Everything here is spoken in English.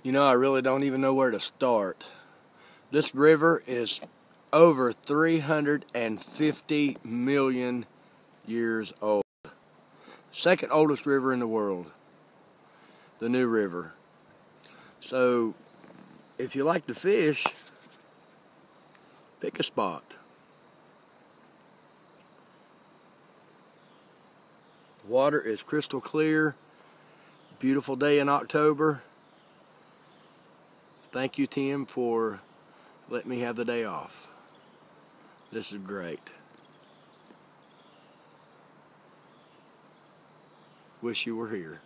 You know, I really don't even know where to start. This river is over 350 million years old. Second oldest river in the world, the New River. So, if you like to fish, pick a spot. Water is crystal clear. Beautiful day in October. Thank you, Tim, for letting me have the day off. This is great. Wish you were here.